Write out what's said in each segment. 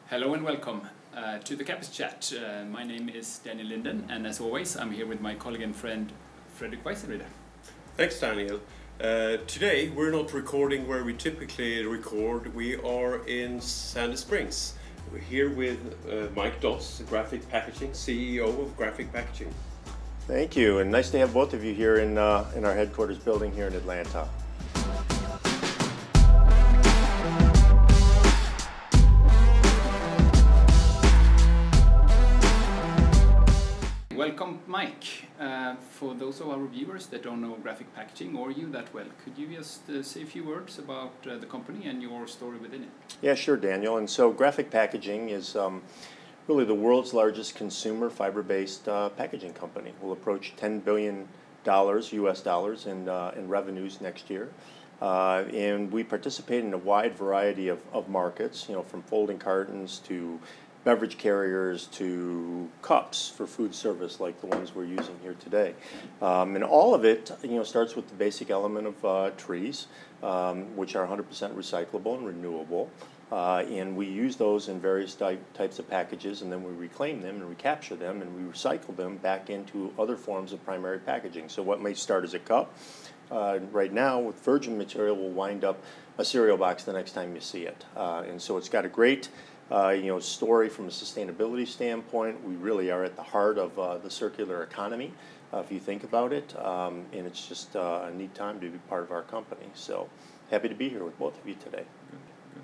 Hello and welcome to the Capex Chat. My name is Daniel Linden, and as always, I'm here with my colleague and friend Fredrik Weissenrieder. Thanks, Daniel. Today, we're not recording where we typically record. We are in Sandy Springs. We're here with Mike Doss, Graphic Packaging, CEO of Graphic Packaging. Thank you, and nice to have both of you here in our headquarters building here in Atlanta. Welcome, Mike. For those of our viewers that don't know graphic packaging or you that well, could you just say a few words about the company and your story within it? Yeah, sure, Daniel. And so Graphic Packaging is really the world's largest consumer fiber-based packaging company. We'll approach $10 billion US dollars in revenues next year. And we participate in a wide variety of markets, from folding cartons to beverage carriers to cups for food service like the ones we're using here today. And all of it starts with the basic element of trees, which are 100% recyclable and renewable. And we use those in various types of packages, and then we reclaim them and recapture them and we recycle them back into other forms of primary packaging. So what may start as a cup, right now with virgin material will wind up a cereal box the next time you see it. And so it's got a great story from a sustainability standpoint. We really are at the heart of the circular economy, if you think about it, and it's just a neat time to be part of our company. So happy to be here with both of you today. Good.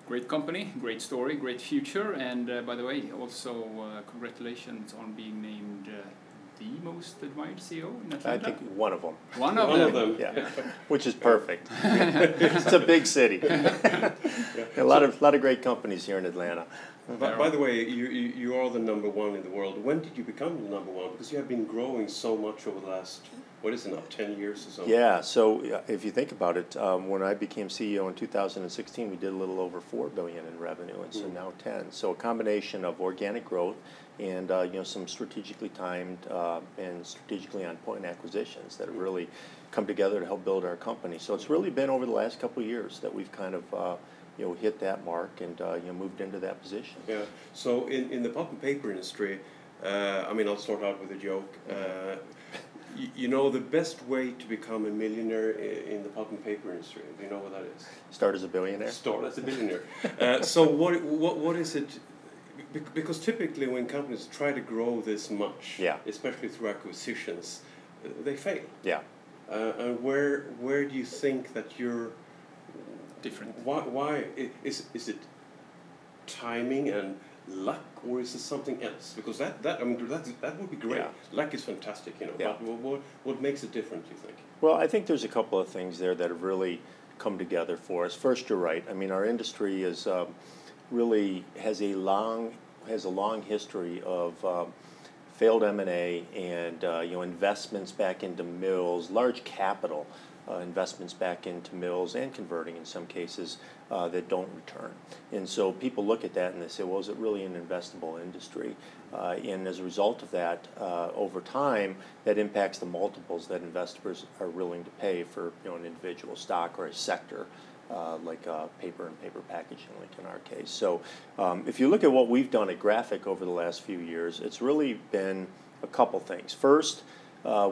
Great company, great story, great future, and by the way, also congratulations on being named the most admired CEO in Atlanta? I think one of them. One of them. Yeah, which is perfect. It's a big city. A lot of great companies here in Atlanta. By the way, you are the number one in the world. When did you become the number one? Because you have been growing so much over the last, 10 years or so? Yeah, so if you think about it, when I became CEO in 2016, we did a little over $4 billion in revenue, and so now 10. So a combination of organic growth and some strategically timed and strategically on point acquisitions that have really come together to help build our company. So it's really been over the last couple of years that we've kind of hit that mark and moved into that position. Yeah. So in the pulp and paper industry, I'll start out with a joke. The best way to become a millionaire in the pulp and paper industry, do you know what that is? Start as a billionaire? Start as a billionaire. So what is it? Because typically when companies try to grow this much, especially through acquisitions, they fail. Yeah. And where do you think that you're different? Why is it timing and luck, or is it something else? Because that would be great. Yeah. Luck is fantastic, Yeah. But what makes it different, you think? Well, I think there's a couple of things there that have really come together for us. First, you're right. Our industry is really has a long history of failed M&A and investments back into mills, large capital investments back into mills and converting in some cases that don't return. And so people look at that and they say, well, is it really an investable industry? And as a result of that, over time, that impacts the multiples that investors are willing to pay for an individual stock or a sector. Like paper and paper packaging, like in our case. So if you look at what we've done at Graphic over the last few years, it's really been a couple things. First,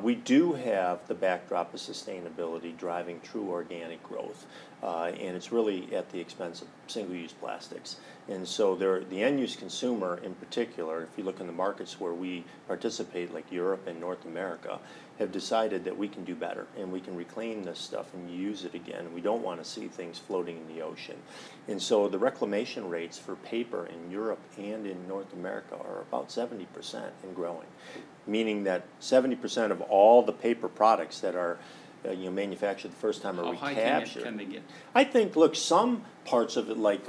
we do have the backdrop of sustainability driving true organic growth, and it's really at the expense of single-use plastics. And so the end-use consumer in particular, if you look in the markets where we participate, like Europe and North America, have decided that we can do better and we can reclaim this stuff and use it again. We don't want to see things floating in the ocean. And so the reclamation rates for paper in Europe and in North America are about 70% and growing, meaning that 70% of all the paper products that are manufactured the first time are recaptured. How high can they get? I think, look, some parts of it, like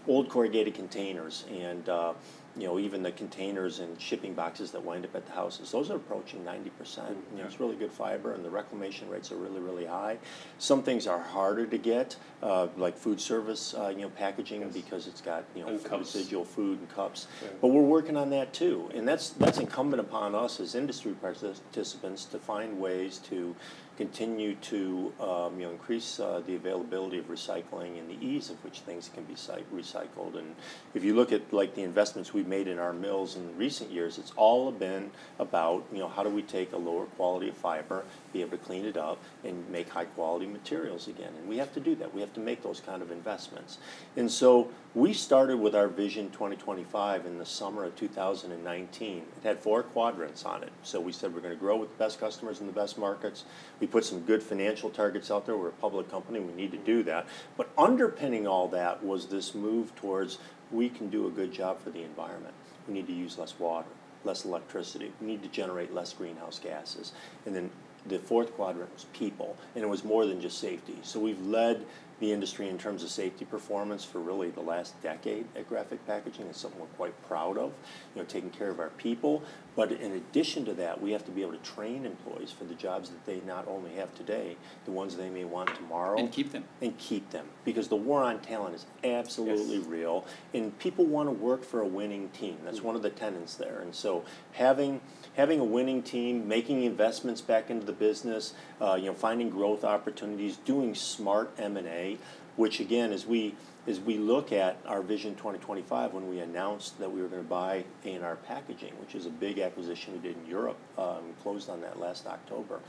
old corrugated containers and even the containers and shipping boxes that wind up at the houses, those are approaching 90%. It's really good fiber, and the reclamation rates are really, really high. Some things are harder to get, like food service, packaging, because it's got residual food and cups. But we're working on that too, and that's incumbent upon us as industry participants to find ways to continue to increase the availability of recycling and the ease of which things can be recycled. And if you look at like the investments we've made in our mills in recent years, it's all been about how do we take a lower quality of fiber, be able to clean it up, and make high quality materials again. And we have to do that. We have to make those kind of investments. And so we started with our Vision 2025 in the summer of 2019. It had 4 quadrants on it. So we said we're going to grow with the best customers in the best markets. We put some good financial targets out there. We're a public company. We need to do that. But underpinning all that was this move towards we can do a good job for the environment. We need to use less water, less electricity. We need to generate less greenhouse gases. And then the 4th quadrant was people, and it was more than just safety. So we've led the industry in terms of safety performance for really the last decade at Graphic Packaging. It's something we're quite proud of, taking care of our people. But in addition to that, we have to be able to train employees for the jobs that they not only have today, the ones they may want tomorrow. And keep them. And keep them. Because the war on talent is absolutely real, and people want to work for a winning team. That's one of the tenets there. And so having a winning team, making investments back into the business, finding growth opportunities, doing smart M&A, which again, as we look at our Vision 2025, when we announced that we were going to buy A&R Packaging, which is a big acquisition we did in Europe, we closed on that last October,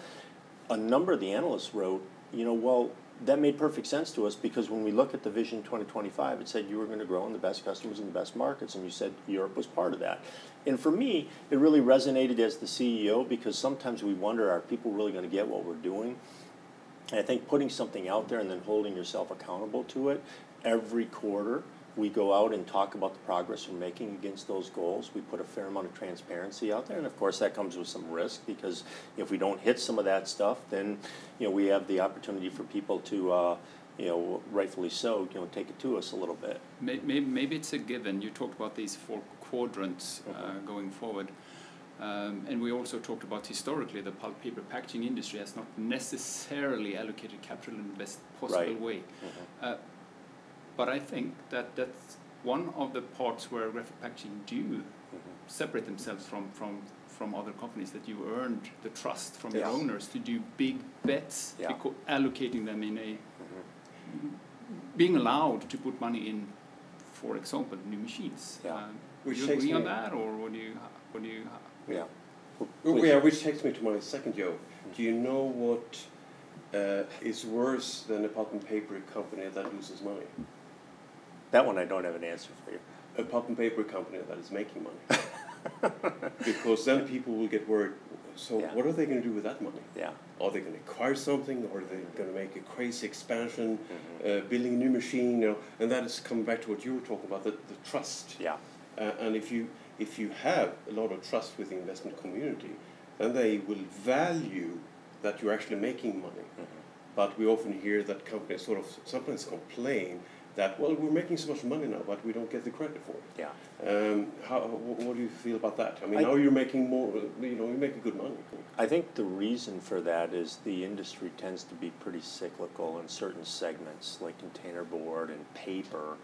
a number of the analysts wrote, well, that made perfect sense to us, because when we look at the Vision 2025, it said you were going to grow in the best customers in the best markets, and you said Europe was part of that. And for me, it really resonated as the CEO, because sometimes we wonder, are people really going to get what we're doing? And I think putting something out there and then holding yourself accountable to it, every quarter we go out and talk about the progress we're making against those goals. We put a fair amount of transparency out there, and of course that comes with some risk, because if we don't hit some of that stuff, then we have the opportunity for people to rightfully so, take it to us a little bit. Maybe it's a given. You talked about these 4 quadrants going forward. And we also talked about historically the pulp paper packaging industry has not necessarily allocated capital in the best possible way. But I think that's one of the parts where Graphic Packaging do separate themselves from other companies, that you earned the trust from your owners to do big bets, allocating them in a being allowed to put money in, for example, new machines. Would you agree on that, or what do you? Which takes me to my second joke. Do you know what is worse than a pulp and paper company that loses money? That one I don't have an answer for you. A pulp and paper company that is making money. Because then people will get worried. So what are they going to do with that money? Are they going to acquire something, or are they going to make a crazy expansion, building a new machine? And that is coming back to what you were talking about, the trust. And if you have a lot of trust with the investment community, then they will value that you're actually making money. But we often hear that companies sort of sometimes complain that, well, we're making so much money now, but we don't get the credit for it. What do you feel about that? I mean, now you're making more, you're making good money. I think the reason for that is the industry tends to be pretty cyclical in certain segments, like container board and paper,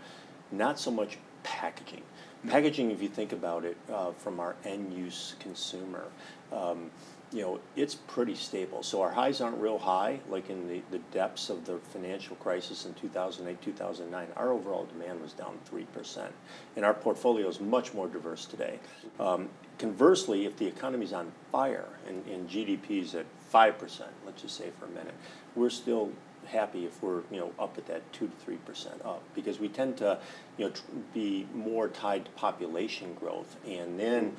not so much packaging. Packaging, if you think about it, from our end-use consumer, it's pretty stable. So our highs aren't real high, like in the depths of the financial crisis in 2008, 2009. Our overall demand was down 3%. And our portfolio is much more diverse today. Conversely, if the economy's on fire and GDP's at 5%, let's just say for a minute, we're still happy if we're up at that 2 to 3% up, because we tend to be more tied to population growth, and then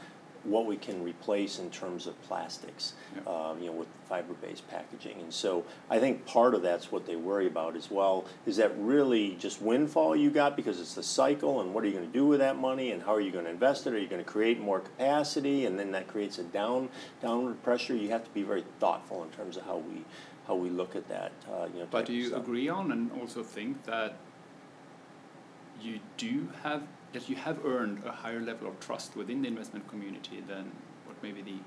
what we can replace in terms of plastics, with fiber-based packaging. And so I think part of that's what they worry about as well. Is that really just windfall you got because it's the cycle, and what are you going to do with that money, and how are you going to invest it? Are you going to create more capacity, and then that creates a downward pressure? You have to be very thoughtful in terms of how we look at that. But do you agree on and also think that you have earned a higher level of trust within the investment community than what maybe the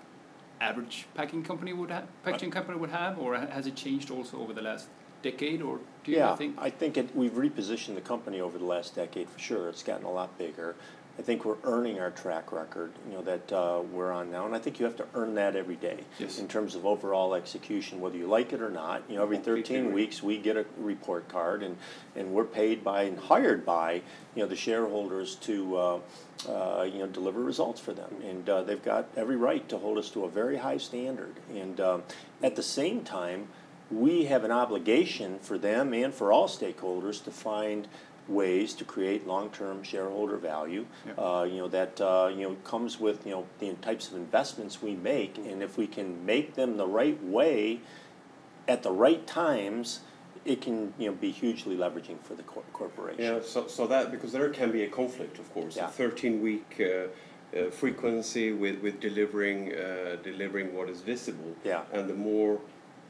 average packaging company would have, or has it changed also over the last decade, or do you think? I think we've repositioned the company over the last decade for sure. It's gotten a lot bigger. I think we're earning our track record, that we're on now, and I think you have to earn that every day in terms of overall execution, whether you like it or not. Every 13 weeks we get a report card, and we're paid by and hired by the shareholders to deliver results for them, and they've got every right to hold us to a very high standard. And at the same time, we have an obligation for them and for all stakeholders to find ways to create long-term shareholder value, that comes with the types of investments we make, and if we can make them the right way at the right times, it can be hugely leveraging for the corporation. Yeah, so that, because there can be a conflict, of course, a 13-week frequency with delivering what is visible, and the more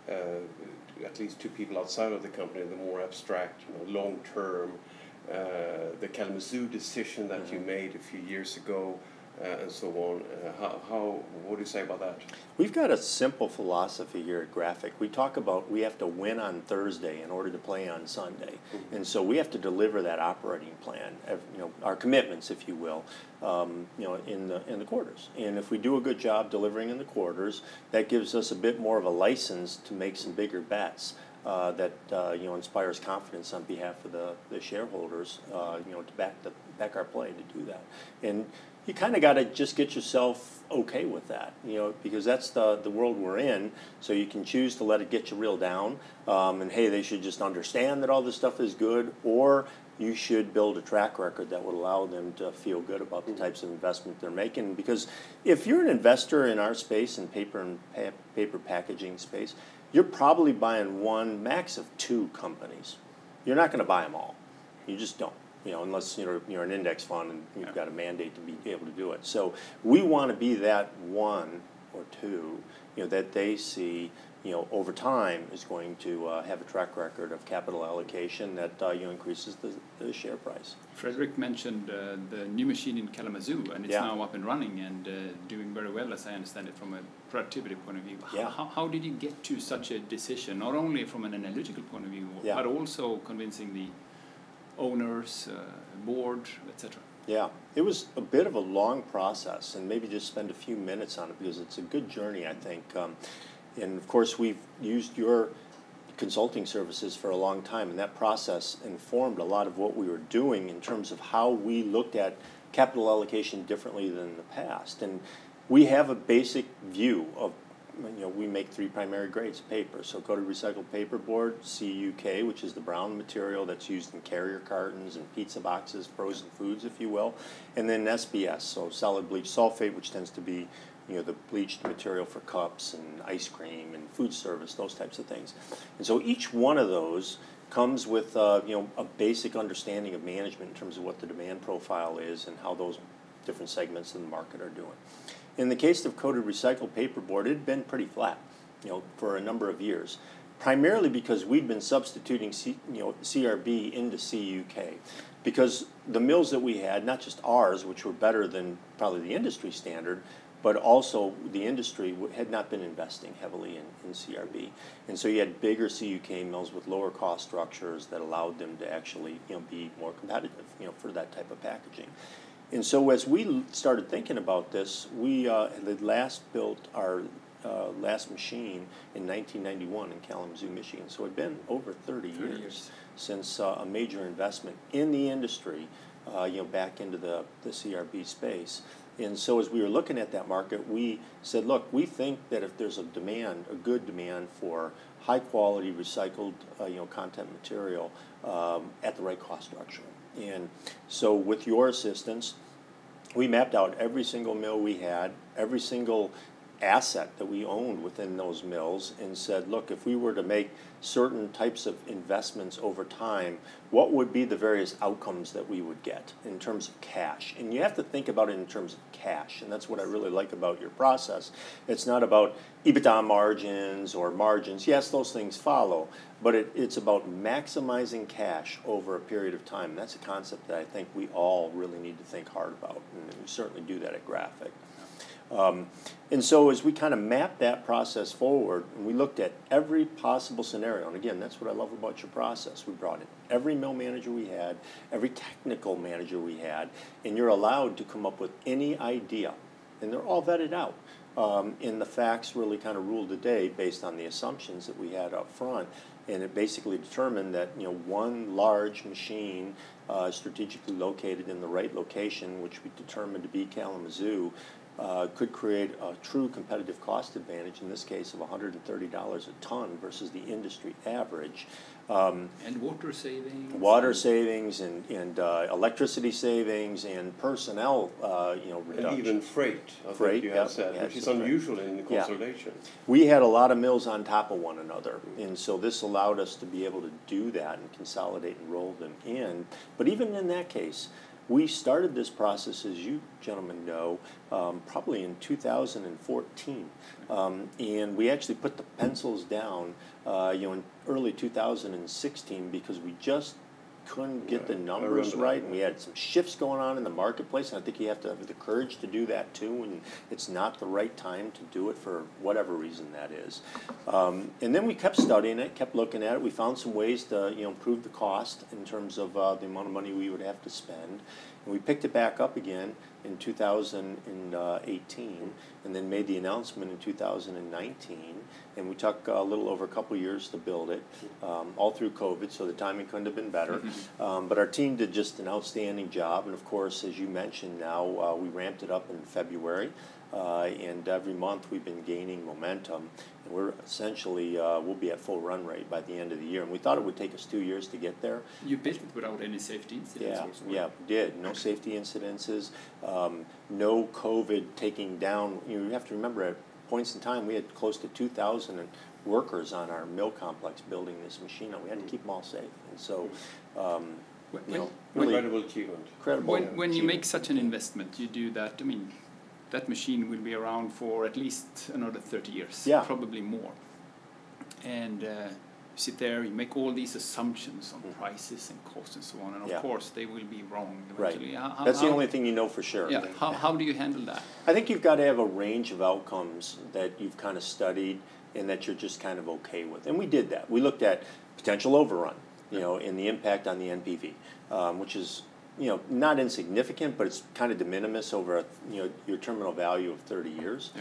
at least to people outside of the company, the more abstract, long-term. The Kalamazoo decision that you made a few years ago, and so on. What do you say about that? We've got a simple philosophy here at Graphic. We talk about we have to win on Thursday in order to play on Sunday, and so we have to deliver that operating plan. Our commitments, if you will, in the quarters. And if we do a good job delivering in the quarters, that gives us a bit more of a license to make some bigger bets. That inspires confidence on behalf of the shareholders, to back our play to do that. And you kind of got to just get yourself okay with that, because that's the world we're in. So you can choose to let it get you real down, and hey, they should just understand that all this stuff is good, or you should build a track record that would allow them to feel good about the types of investment they're making. Because if you're an investor in our space, in paper packaging space, you're probably buying one, max of two companies. You're not going to buy them all. You just don't, unless you're an index fund and you've got a mandate to be able to do it. So we want to be that one or two, that they see, over time is going to have a track record of capital allocation that increases the share price. Frederick mentioned the new machine in Kalamazoo, and it's now up and running and doing very well, as I understand it, from a productivity point of view. How did you get to such a decision, not only from an analytical point of view, but also convincing the owners, board, etc.? Yeah, it was a bit of a long process, and maybe just spend a few minutes on it because it's a good journey, I think. And of course, we've used your consulting services for a long time, and that process informed a lot of what we were doing in terms of how we looked at capital allocation differently than in the past. And we have a basic view of, we make three primary grades of paper. So coated recycled paperboard, CUK, which is the brown material that's used in carrier cartons and pizza boxes, frozen foods, if you will, and then SBS, so solid bleach sulfate, which tends to be the bleached material for cups and ice cream and food service, those types of things. And so each one of those comes with a basic understanding of management in terms of what the demand profile is and how those different segments of the market are doing. In the case of coated recycled paperboard, it had been pretty flat, for a number of years, primarily because we'd been substituting CRB into CUK. Because the mills that we had, not just ours, which were better than probably the industry standard, but also the industry had not been investing heavily in CRB. And so you had bigger CUK mills with lower cost structures that allowed them to actually be more competitive for that type of packaging. And so as we started thinking about this, we had last built our last machine in 1991 in Kalamazoo, Michigan. So it had been over 30 years since a major investment in the industry back into the CRB space. And so as we were looking at that market, we said, look, we think that if there's a good demand for high-quality recycled content material at the right cost structure. And so with your assistance, we mapped out every single mill we had, every single asset that we owned within those mills and said, look, if we were to make certain types of investments over time, what would be the various outcomes that we would get in terms of cash? And you have to think about it in terms of cash, and that's what I really like about your process. It's not about EBITDA margins or margins. Yes, those things follow, but it's about maximizing cash over a period of time. That's a concept that I think we all really need to think hard about, and we certainly do that at Graphic. And so as we kind of mapped that process forward, and we looked at every possible scenario, and again, that's what I love about your process. We brought in every mill manager we had, every technical manager we had, and you're allowed to come up with any idea, and they're all vetted out. And the facts really kind of ruled the day based on the assumptions that we had up front, and it basically determined that one large machine strategically located in the right location, which we determined to be Kalamazoo, could create a true competitive cost advantage, in this case of $130 a ton versus the industry average. And water savings. Water savings and electricity savings and personnel reduction. And even freight, I think you have said, which is unusual in the consolidation. Yeah. We had a lot of mills on top of one another, and so this allowed us to be able to do that and consolidate and roll them in. But even in that case, we started this process, as you gentlemen know, probably in 2014, and we actually put the pencils down, in early 2016 because we just couldn't get the numbers right, and we had some shifts going on in the marketplace, and I think you have to have the courage to do that too, and it's not the right time to do it for whatever reason that is. And then we kept studying it, kept looking at it. We found some ways to improve the cost in terms of the amount of money we would have to spend, and we picked it back up again in 2018, and then made the announcement in 2019, and we took a little over a couple of years to build it, all through COVID, so the timing couldn't have been better. But our team did just an outstanding job, and of course, as you mentioned now, we ramped it up in February, and every month we've been gaining momentum, and we're essentially, we'll be at full run rate by the end of the year, and we thought it would take us 2 years to get there. You built it without any safety incidents? Yeah, we did. No safety incidences, no COVID taking down. You have to remember, at points in time, we had close to 2,000 workers on our mill complex building this machine, and we had to keep them all safe. And so, really incredible achievement. When you make such an investment, you do that. I mean, that machine will be around for at least another 30 years, probably more. And you sit there, you make all these assumptions on prices and costs and so on, and of course they will be wrong eventually. Right. That's the only thing you know for sure. Yeah. How do you handle that? I think you've got to have a range of outcomes that you've kind of studied and that you're just kind of okay with. And we did that. We looked at potential overrun, and the impact on the NPV, which is not insignificant, but it's kind of de minimis over your terminal value of 30 years,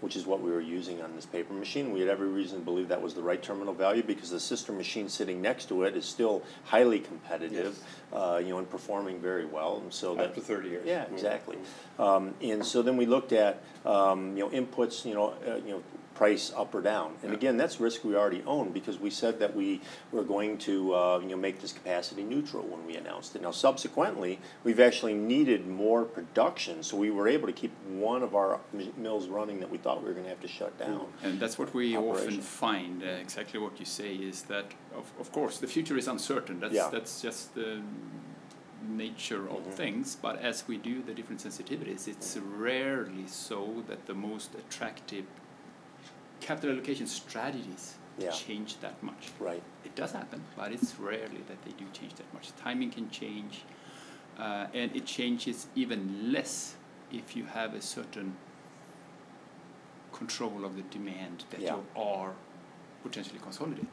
which is what we were using on this paper machine. We had every reason to believe that was the right terminal value because the sister machine sitting next to it is still highly competitive, and performing very well. And so after 30 years. Yeah, exactly. And so then we looked at inputs, price up or down. And again, that's risk we already own because we said that we were going to make this capacity neutral when we announced it. Now, subsequently, we've actually needed more production, so we were able to keep one of our mills running that we thought we were going to have to shut down. And that's what we often find, exactly what you say, is that, of course, the future is uncertain. That's just the nature of things, but as we do the different sensitivities, it's rarely so that the most attractive capital allocation strategies change that much. Right. It does happen, but it's rarely that they do change that much. Timing can change, and it changes even less if you have a certain control of the demand that you are potentially consolidating.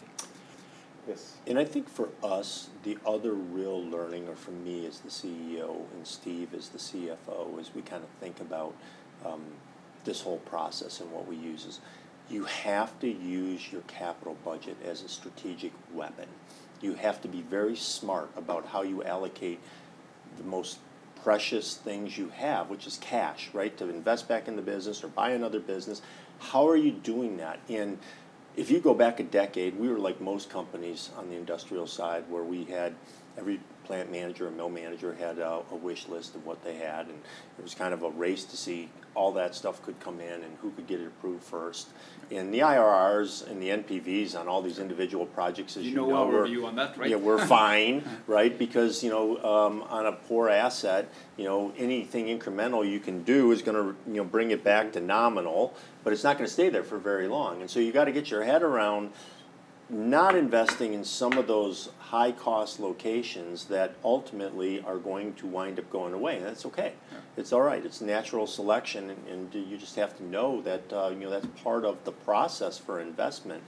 Yes. And I think for us, the other real learning, or for me as the CEO and Steve as the CFO, as we kind of think about this whole process and what we use is, you have to use your capital budget as a strategic weapon. You have to be very smart about how you allocate the most precious things you have, which is cash, right? To invest back in the business or buy another business. How are you doing that? And if you go back a decade, we were like most companies on the industrial side where we had every plant manager and mill manager had a wish list of what they had, and it was kind of a race to see all that stuff could come in and who could get it approved first. And the IRRs and the NPVs on all these individual projects, as you know, our view on that, right? Yeah, we're fine, right? Because on a poor asset, anything incremental you can do is going to bring it back to nominal, but it's not going to stay there for very long. And so you got to get your head around not investing in some of those high-cost locations that ultimately are going to wind up going away, and that's okay. Yeah. It's all right. It's natural selection, and you just have to know that that's part of the process for investment.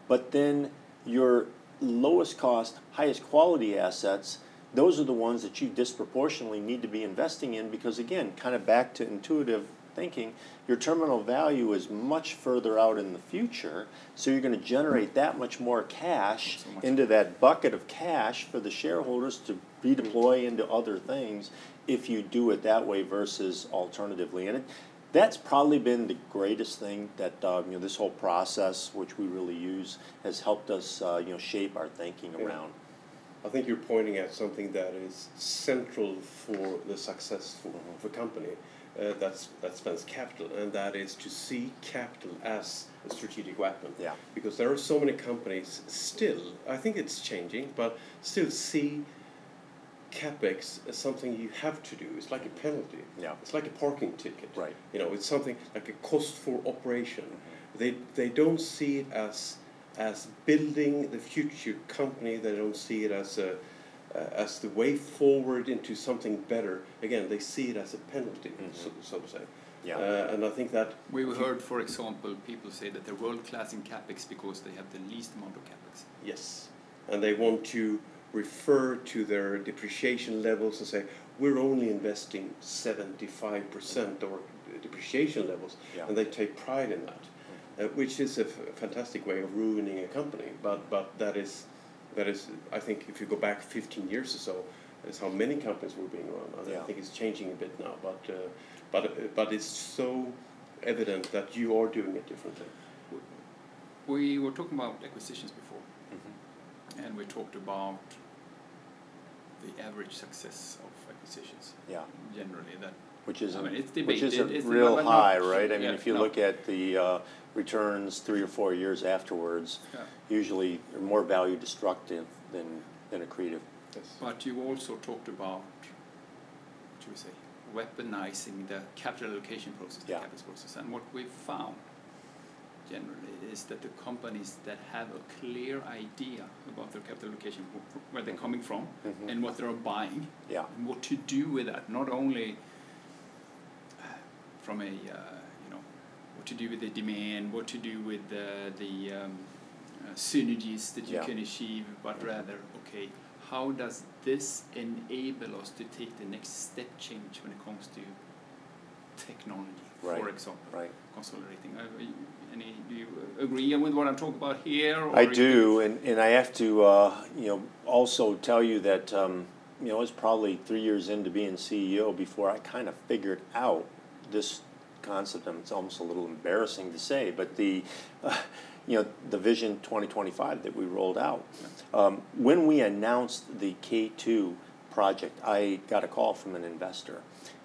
But then your lowest cost, highest quality assets, those are the ones that you disproportionately need to be investing in because, again, kind of back to intuitive thinking, your terminal value is much further out in the future, so you're going to generate that much more cash into that bucket of cash for the shareholders to redeploy into other things if you do it that way versus alternatively. And that's probably been the greatest thing that this whole process, which we really use, has helped us shape our thinking around. I think you're pointing at something that is central for the success of a company. That spends capital, and that is to see capital as a strategic weapon. Yeah. Because there are so many companies still, I think it's changing, but still see Capex as something you have to do. It's like a penalty. Yeah. It's like a parking ticket. Right. It's something like a cost for operation. They don't see it as building the future company. They don't see it as the way forward into something better. Again, they see it as a penalty, so to say. Yeah. And I think that... We heard, for example, people say that they're world-class in Capex because they have the least amount of Capex. Yes. And they want to refer to their depreciation levels and say, we're only investing 75% or depreciation levels. Yeah. And they take pride in that, which is a fantastic way of ruining a company. But that is, I think, if you go back 15 years or so, that's how many companies were being run. I think it's changing a bit now, but it's so evident that you are doing it differently. We were talking about acquisitions before, and we talked about the average success of acquisitions. Yeah. Generally, that which is it's debated. It's real high, right? I mean, if you look at the returns 3 or 4 years afterwards, usually they're more value destructive than accretive. Yes. But you also talked about, what should we say, weaponizing the capital allocation process, the Capex process, and what we've found generally is that the companies that have a clear idea about their capital allocation, where they're coming from, and what they're buying, and what to do with that, not only from a what to do with the demand, what to do with the synergies that you can achieve, but rather, okay, how does this enable us to take the next step change when it comes to technology, for example, consolidating? Do you agree with what I'm talking about here? Or I do, and I have to also tell you that it was probably 3 years into being CEO before I kind of figured out this concept, and it's almost a little embarrassing to say, but the Vision 2025 that we rolled out. When we announced the K2 project, I got a call from an investor,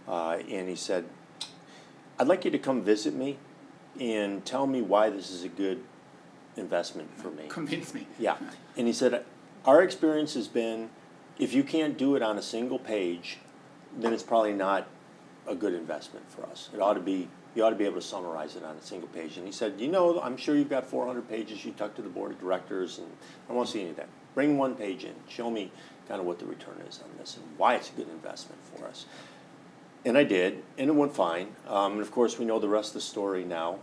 and he said, I'd like you to come visit me and tell me why this is a good investment for me. Convince me. Yeah. And he said, our experience has been, if you can't do it on a single page, then it's probably not a good investment for us. You ought to be able to summarize it on a single page. And he said, I'm sure you've got 400 pages you tuck to the board of directors, and I don't want to see any of that. Bring one page in. Show me kind of what the return is on this and why it's a good investment for us. And I did, and it went fine. And of course, we know the rest of the story now.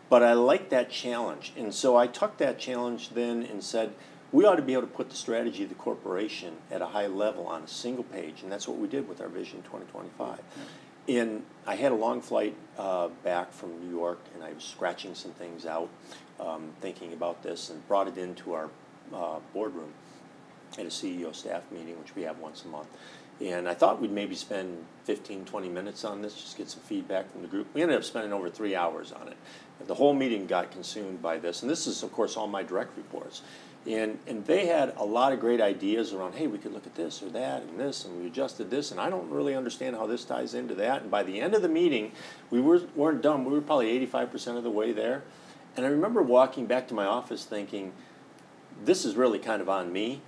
But I liked that challenge. And so I took that challenge then and said, we ought to be able to put the strategy of the corporation at a high level on a single page. And that's what we did with our Vision 2025. And I had a long flight back from New York, and I was scratching some things out, thinking about this, and brought it into our boardroom at a CEO staff meeting, which we have once a month. And I thought we'd maybe spend 15, 20 minutes on this, just get some feedback from the group. We ended up spending over 3 hours on it. The whole meeting got consumed by this. And this is, of course, all my direct reports. And they had a lot of great ideas around, hey, we could look at this or that and this, and we adjusted this, and I don't really understand how this ties into that. And by the end of the meeting, we weren't done. We were probably 85% of the way there. And I remember walking back to my office thinking, this is really kind of on me.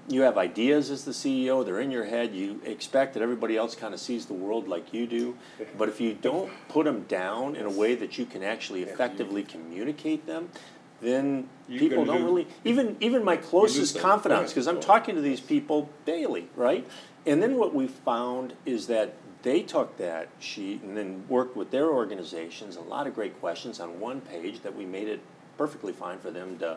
You have ideas as the CEO, they're in your head, you expect that everybody else kind of sees the world like you do, but if you don't put them down in a way that you can actually effectively communicate them, then people don't really, even my closest confidants, because I'm talking to these people daily, right? And then what we found is that they took that sheet and then worked with their organizations, a lot of great questions on one page that we made it perfectly fine for them to,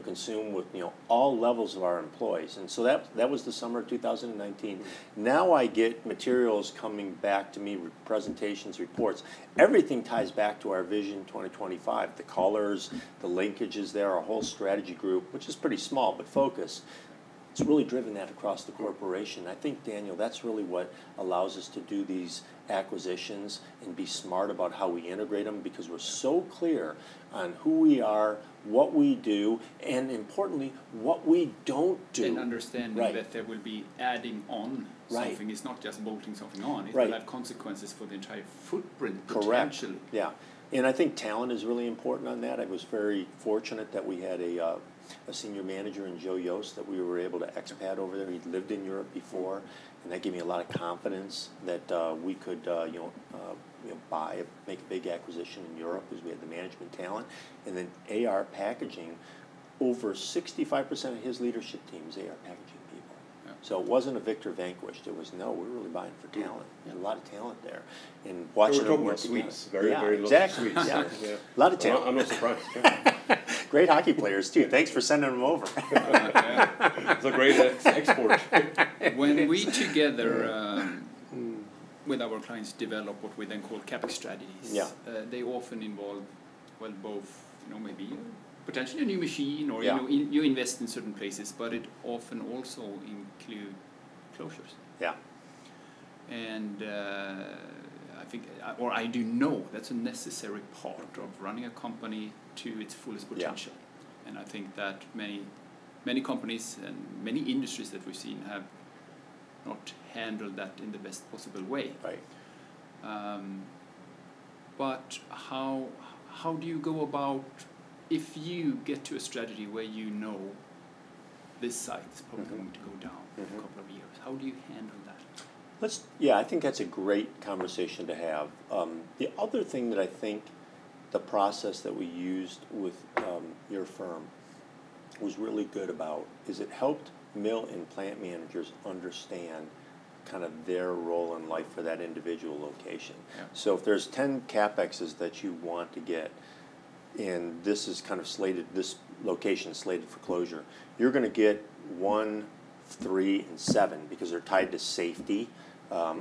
consume with, all levels of our employees. And so that was the summer of 2019. Now I get materials coming back to me, presentations, reports. Everything ties back to our Vision 2025. The colors, the linkages there, our whole strategy group, which is pretty small but focused. It's really driven that across the corporation. I think, Daniel, that's really what allows us to do these acquisitions and be smart about how we integrate them, because we're so clear on who we are, what we do, and importantly, what we don't do. And understanding that there will be adding on something. It's not just bolting something on. It will have consequences for the entire footprint, potentially. Yeah. And I think talent is really important on that. I was very fortunate that we had a senior manager in Joe Yost that we were able to expat over there. He'd lived in Europe before, and that gave me a lot of confidence that we could, make a big acquisition in Europe, because we had the management talent. And then AR Packaging, over 65% of his leadership team is AR Packaging people. Yeah. So it wasn't a victor vanquished. It was, no, we're really buying for talent. There's a lot of talent there. And watching them work together. Sweets, very exactly. Sweets. Yeah. A lot of talent. I'm not surprised. Great hockey players too. Thanks for sending them over. It's a great export. When we together with our clients develop what we then call Capex strategies, they often involve, both maybe potentially a new machine, or you invest in certain places, but it often also include closures. Yeah. And I think, or I do know, that's a necessary part of running a company to its fullest potential. Yeah. And I think that many companies and many industries that we've seen have not handled that in the best possible way. Right. But how do you go about, if you get to a strategy where you know this site is probably going to go down in a couple of years, how do you handle that? I think that's a great conversation to have. The other thing that I think the process that we used with your firm was really good about is it helped mill and plant managers understand kind of their role in life for that individual location. Yeah. So if there's 10 CapExes that you want to get, and this is kind of slated, this location is slated for closure, you're going to get 1, 3, and 7 because they're tied to safety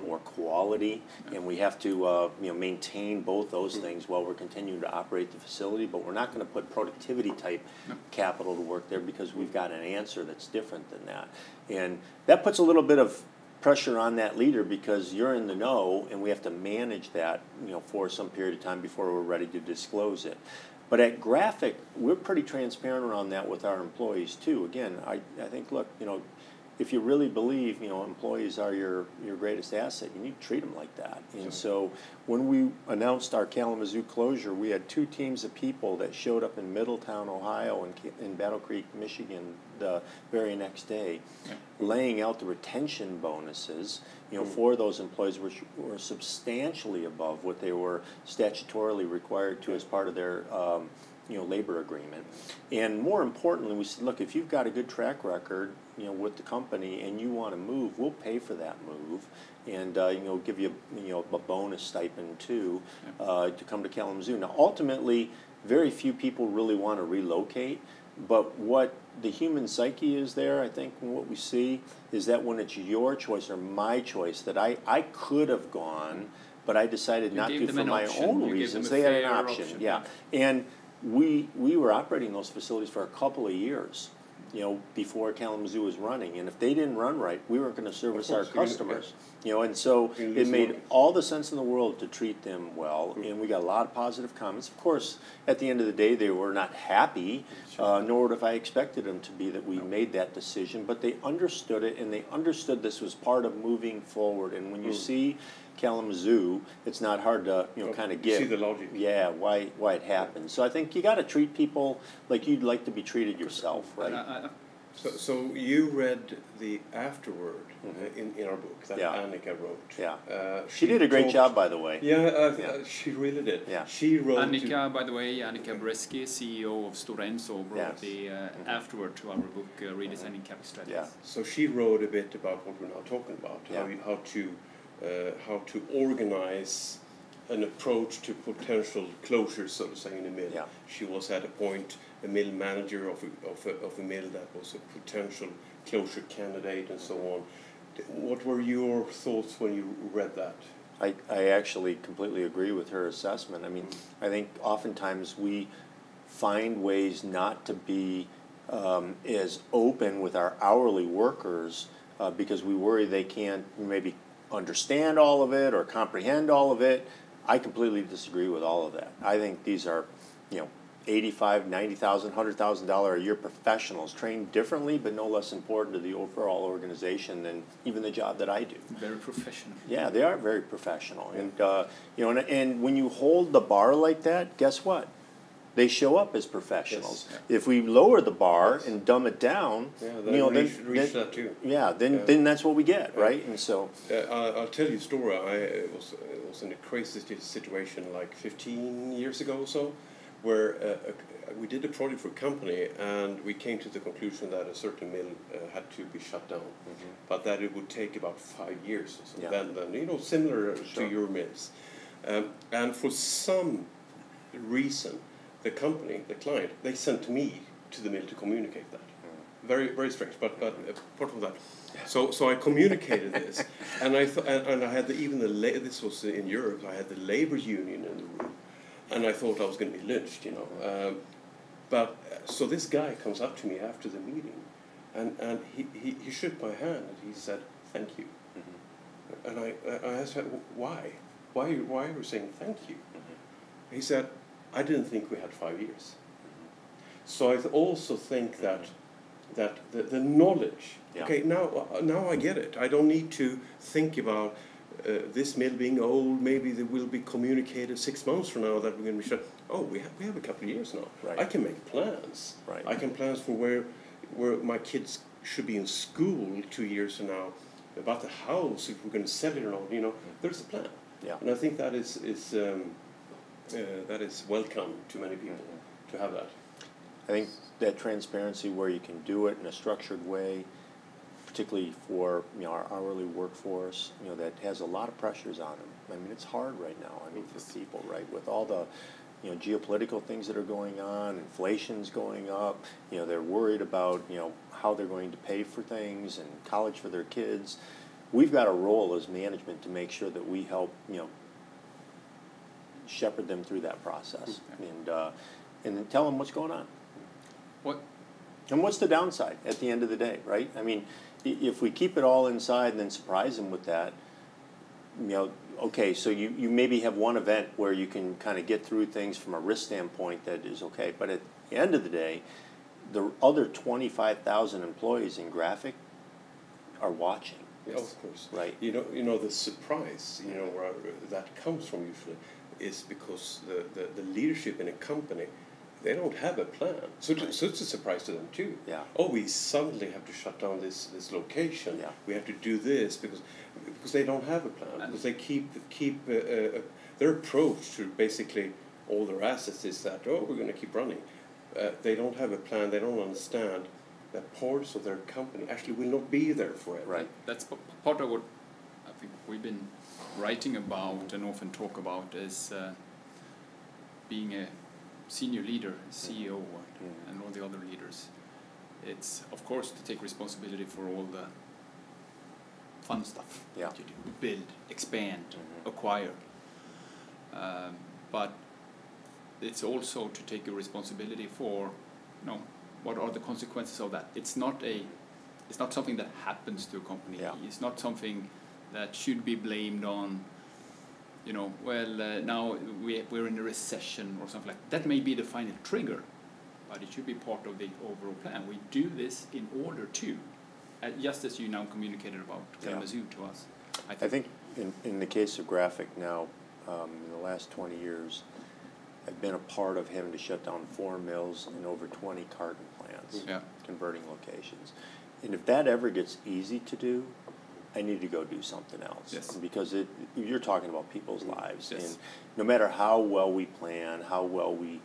or quality, and we have to maintain both those things while we're continuing to operate the facility. But we're not going to put productivity type capital to work there because we've got an answer that's different than that, and that puts a little bit of pressure on that leader because you're in the know, and we have to manage that for some period of time before we're ready to disclose it. But at Graphic, we're pretty transparent around that with our employees too. Again, I think, look, if you really believe, employees are your greatest asset, you need to treat them like that. And so when we announced our Kalamazoo closure, we had 2 teams of people that showed up in Middletown, Ohio, and in Battle Creek, Michigan, the very next day, laying out the retention bonuses, for those employees, which were substantially above what they were statutorily required to as part of their labor agreement. And more importantly, we said, look, if you've got a good track record, with the company and you want to move, we'll pay for that move, and give you a bonus stipend too to come to Kalamazoo. Now, ultimately, very few people really want to relocate, but what the human psyche is there, I think, and what we see is that when it's your choice or my choice, that I could have gone, but I decided not to for my own reasons. They had an option. And we were operating those facilities for a couple of years. you know, before Kalamazoo was running. And if they didn't run right, we weren't going to service our customers. You know, and so it made all the sense in the world to treat them well, and we got a lot of positive comments. Of course, at the end of the day, they were not happy, nor would have I expected them to be that we made that decision, but they understood it, and they understood this was part of moving forward. And when you see Kalamazoo, it's not hard to, you know, kind of get, see the logic. Yeah, why it happened. So I think you got to treat people like you'd like to be treated yourself, right? So you read the afterword in our book that Annika wrote. Yeah, she did a great job, by the way. Yeah, she really did. Yeah. She wrote. Annika, by the way, Annika Breski, CEO of Stora Enso, wrote the afterword to our book, Redesigning Capex Chat. Yeah. So she wrote a bit about what we're now talking about, how to organize an approach to potential closures, so to say, in a mill. Yeah. She was at a point a mill manager of a mill that was a potential closure candidate and so on. What were your thoughts when you read that? I actually completely agree with her assessment. I mean, I think oftentimes we find ways not to be as open with our hourly workers because we worry they can't maybe understand all of it or comprehend all of it. I completely disagree with all of that. I think these are, you know, $85,000, $90,000, $100,000 a year professionals trained differently, but no less important to the overall organization than even the job that I do. Very professional. Yeah, they are very professional, and you know, and when you hold the bar like that, guess what? They show up as professionals. Yes. If we lower the bar and dumb it down, then you know, reach that too. Yeah, then that's what we get, right? And so I'll tell you a story. I was in a crazy situation like 15 years ago or so, where we did a project for a company, and we came to the conclusion that a certain mill had to be shut down, but that it would take about 5 years or so. Yeah. Then you know, similar to your mills, and for some reason, the company, the client, they sent me to the mill to communicate that. Very, very strange, but part of that. So I communicated this, and I thought, and I had this was in Europe. I had the labor union in the room, and I thought I was going to be lynched, you know. But so this guy comes up to me after the meeting, and he shook my hand and he said, "Thank you." And I asked him, "Why? Why are you saying thank you?" He said, "I didn't think we had 5 years." So I also think that the knowledge. Yeah. Okay, now I get it. I don't need to think about this mill being old. Maybe there will be communicated 6 months from now that we're going to be shut. Oh, we have a couple of years now. Right. I can make plans. Right. I can plans for where my kids should be in school 2 years from now, about the house, if we're going to sell it or not. You know, there's a plan. Yeah. And I think that is welcome to many people to have that. I think that transparency where you can do it in a structured way, particularly for, you know, our hourly workforce, you know, that has a lot of pressures on them. I mean, it's hard right now. I mean, for people, right, with all the, you know, geopolitical things that are going on, inflation's going up. You know, they're worried about, you know, how they're going to pay for things and college for their kids. We've got a role as management to make sure that we help, you know, shepherd them through that process and then tell them what's going on. What? And what's the downside at the end of the day, right? I mean, if we keep it all inside and then surprise them with that, you know, okay, so you maybe have one event where you can kind of get through things from a risk standpoint that is okay, but at the end of the day, the other 25,000 employees in Graphic are watching. Yes. Of course. Right. You know the surprise, you know, where that comes from usually is because the leadership in a company, they don't have a plan. So it's a surprise to them too. Yeah. Oh, we suddenly have to shut down this location. Yeah. We have to do this because they don't have a plan. Because they keep their approach to basically all their assets is that, oh, we're going to keep running. They don't have a plan. They don't understand that parts of their company actually will not be there forever. Right. That's part of what I think we've been writing about and often talk about is being a senior leader, CEO, and all the other leaders. It's, of course, to take responsibility for all the fun stuff that you do. Build, expand, acquire. But it's also to take a responsibility for, you know, What are the consequences of that? It's not something that happens to a company. Yeah. It's not something that should be blamed on, now we're in a recession or something like that. That may be the final trigger, but it should be part of the overall plan. We do this in order to, just as you now communicated about Kalamazoo to us. I think in the case of Graphic now, in the last 20 years, I've been a part of having to shut down 4 mills and over 20 carton plants, converting locations. And if that ever gets easy to do, I need to go do something else. Yes. Because you're talking about people's lives. Yes. And no matter how well we plan, how well we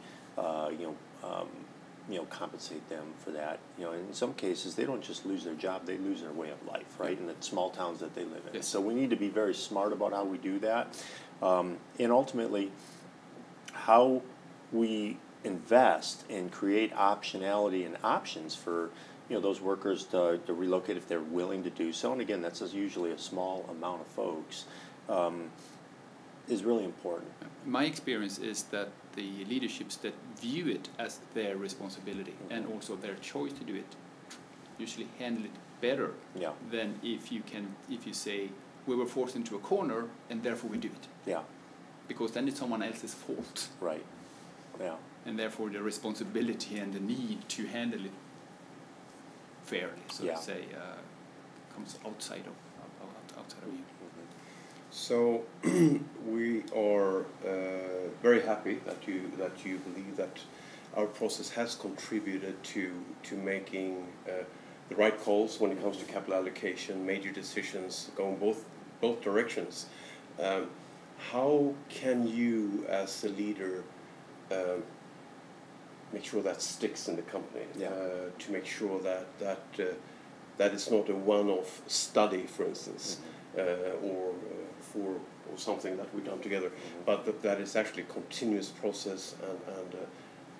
compensate them for that, in some cases they don't just lose their job, they lose their way of life, right, in the small towns that they live in. Yes. So we need to be very smart about how we do that. And ultimately, how we invest and create optionality and options for those workers to relocate if they're willing to do so. And again, that's usually a small amount of folks, is really important. My experience is that the leaderships that view it as their responsibility and also their choice to do it usually handle it better than if you say, we were forced into a corner and therefore we do it. Yeah. Because then it's someone else's fault. Right. Yeah. And therefore the responsibility and the need to handle it fairly, so to say, comes outside of you. So we are very happy that you believe that our process has contributed to making the right calls when it comes to capital allocation, major decisions going both directions. How can you, as a leader, make sure that sticks in the company? To make sure that it's not a one-off study, for instance, or something that we've done together, but that it's actually a continuous process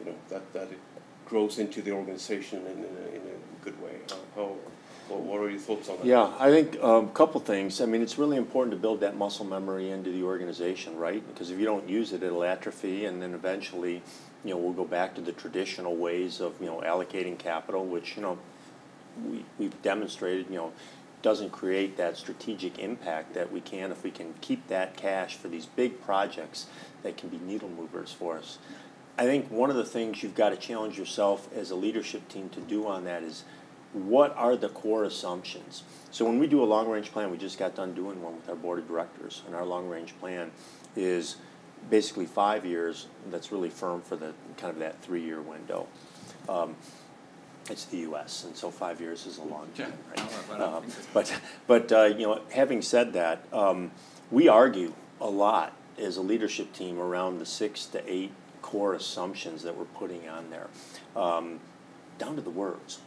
and that it grows into the organization in a good way. What are your thoughts on that? Yeah, I think a couple things. I mean, it's really important to build that muscle memory into the organization, right? Because if you don't use it, it'll atrophy, and then eventually, we'll go back to the traditional ways of, allocating capital, which, we've demonstrated, doesn't create that strategic impact that we can if we can keep that cash for these big projects that can be needle movers for us. I think one of the things you've got to challenge yourself as a leadership team to do on that is, what are the core assumptions? So when we do a long-range plan, we just got done doing one with our board of directors, and our long-range plan is basically 5 years. That's really firm for the kind of that 3-year window. It's the U.S., and so 5 years is a long time, right? But having said that, we argue a lot as a leadership team around the 6 to 8 core assumptions that we're putting on there, down to the words.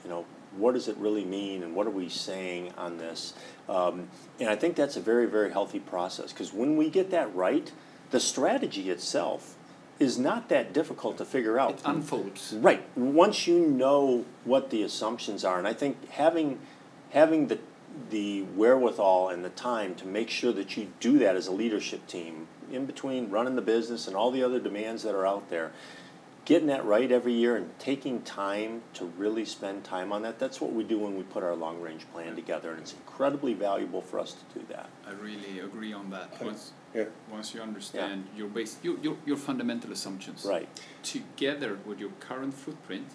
What does it really mean, and what are we saying on this? And I think that's a very, very healthy process, because when we get that right, the strategy itself is not that difficult to figure out. It unfolds. Right. Once you know what the assumptions are, and I think having the wherewithal and the time to make sure that you do that as a leadership team, in between running the business and all the other demands that are out there, getting that right every year and taking time to really spend time on that, that's what we do when we put our long-range plan together, and it's incredibly valuable for us to do that. I really agree on that. Once you understand your fundamental assumptions, right, together with your current footprint,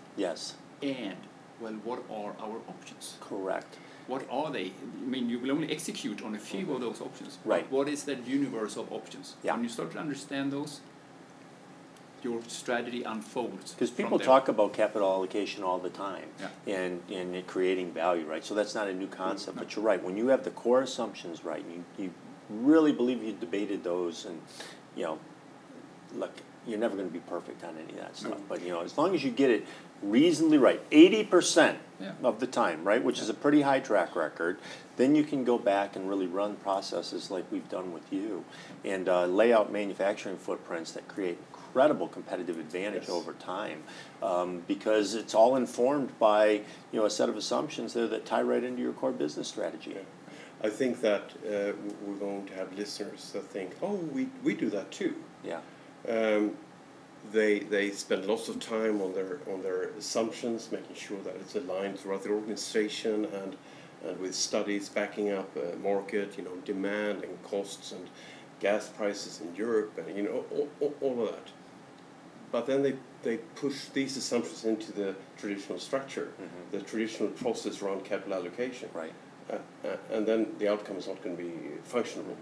and what are our options? Correct. What are they? I mean, you will only execute on a few of those options. Right. What is that universe of options? When you start to understand those, your strategy unfolds. Because people talk about capital allocation all the time, and it creating value, right? So that's not a new concept, but you're right. When you have the core assumptions right, you really believe you debated those, and look, you're never going to be perfect on any of that stuff. But as long as you get it reasonably right, 80% of the time, right, which is a pretty high track record, then you can go back and really run processes like we've done with you, and lay out manufacturing footprints that create incredible competitive advantage over time, because it's all informed by a set of assumptions there that tie right into your core business strategy. I think that we're going to have listeners that think, oh, we do that too. they spend lots of time on their assumptions, making sure that it's aligned throughout the organization and with studies backing up market, demand and costs and gas prices in Europe and all of that. But then they push these assumptions into the traditional structure, the traditional process around capital allocation, Right. And then the outcome is not going to be functional.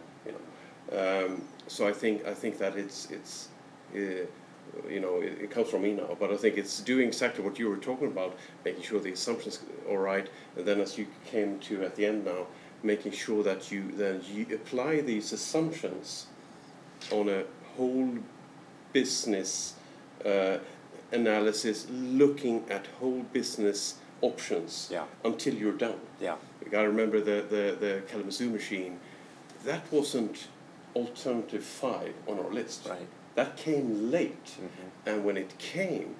So I think that it's it comes from me now, but I think it's doing exactly what you were talking about, making sure the assumptions are right, and then as you came to at the end now, making sure that you apply these assumptions on a whole business analysis, looking at whole business options until you're done. Yeah. You got to remember the Kalamazoo machine. That wasn't alternative 5 on our list. Right. That came late, and when it came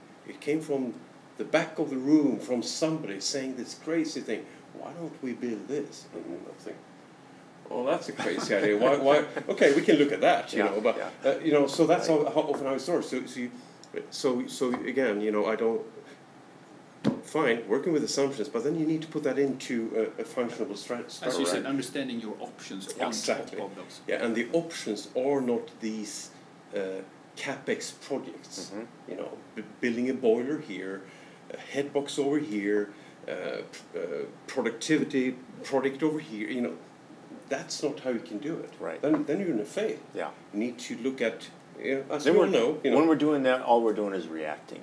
from the back of the room from somebody saying this crazy thing. Why don't we build this? And I think, oh, that's a crazy idea. Why? Okay, we can look at that. But so that's how often I start. So again, I don't. Fine, working with assumptions, but then you need to put that into a functional strategy. As you said, understanding your options on top of those. Yeah, and the options are not these Capex projects. Building a boiler here, a head box over here, productivity project over here. That's not how you can do it. Right. Then you're going to fail. Yeah. You need to look at, as you all know. When we're doing that, all we're doing is reacting.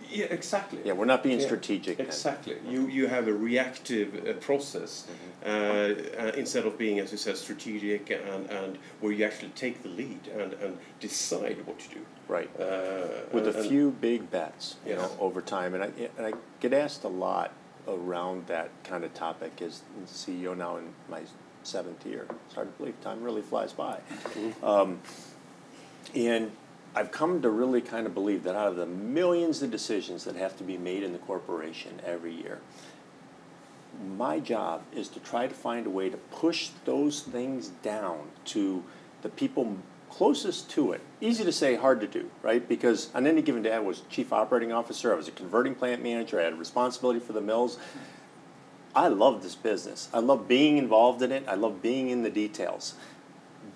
Yeah, exactly. Yeah, we're not being strategic. Exactly. You have a reactive process instead of being, as you said, strategic and where you actually take the lead and decide what to do. Right. With a few big bets, over time. And I get asked a lot around that kind of topic as CEO now in my 7th year. It's hard to believe. Time really flies by. And I've come to really kind of believe that out of the millions of decisions that have to be made in the corporation every year, my job is to try to find a way to push those things down to the people closest to it. Easy to say, hard to do, right? Because on any given day, I was chief operating officer, I was a converting plant manager, I had responsibility for the mills. I love this business. I love being involved in it. I love being in the details.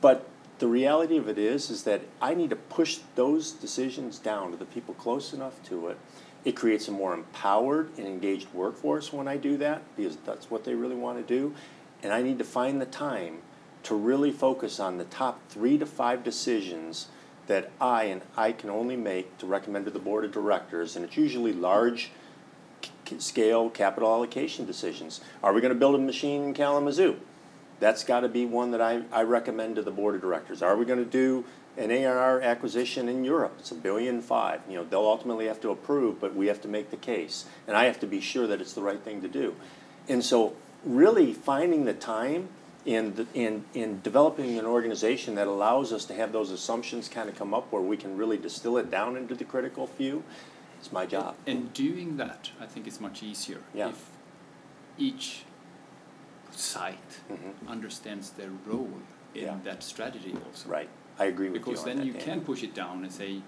But the reality of it is that I need to push those decisions down to the people close enough to it. It creates a more empowered and engaged workforce when I do that, because that's what they really want to do. And I need to find the time to really focus on the top 3 to 5 decisions that I can only make to recommend to the board of directors, and it's usually large scale capital allocation decisions. Are we going to build a machine in Kalamazoo? That's got to be one that I recommend to the board of directors. Are we going to do an ARR acquisition in Europe? It's $1.5 billion. They'll ultimately have to approve, but we have to make the case. And I have to be sure that it's the right thing to do. And so really finding the time and developing an organization that allows us to have those assumptions kind of come up where we can really distill it down into the critical few is my job. And doing that, I think it's much easier if each site understands their role in that strategy also. Right. I agree with you on that. Because then you can push it down and say,